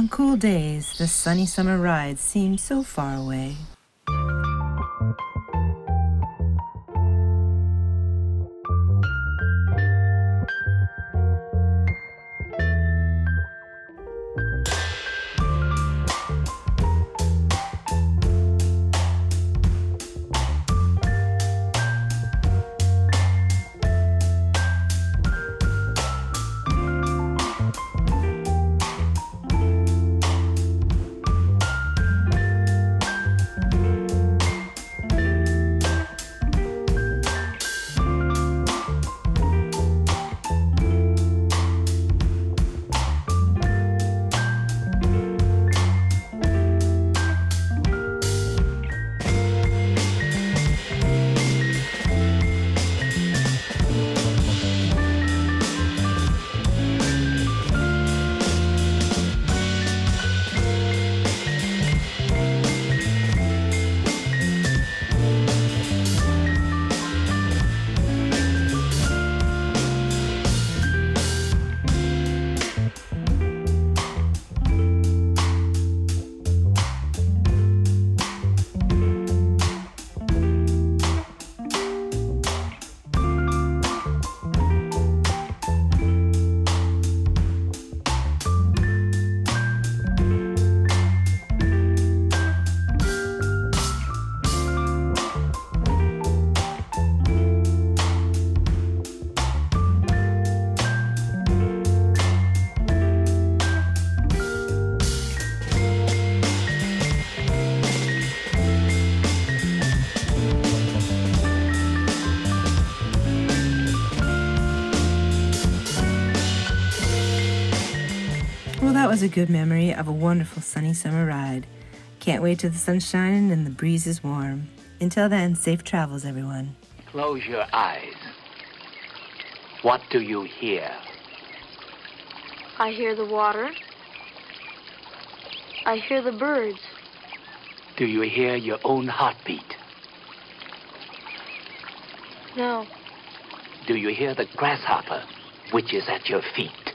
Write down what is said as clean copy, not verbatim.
On cool days, the sunny summer ride seems so far away. Well, that was a good memory of a wonderful sunny summer ride. Can't wait till the sun's shining and the breeze is warm. Until then, safe travels, everyone. Close your eyes. What do you hear? I hear the water. I hear the birds. Do you hear your own heartbeat? No. Do you hear the grasshopper, which is at your feet?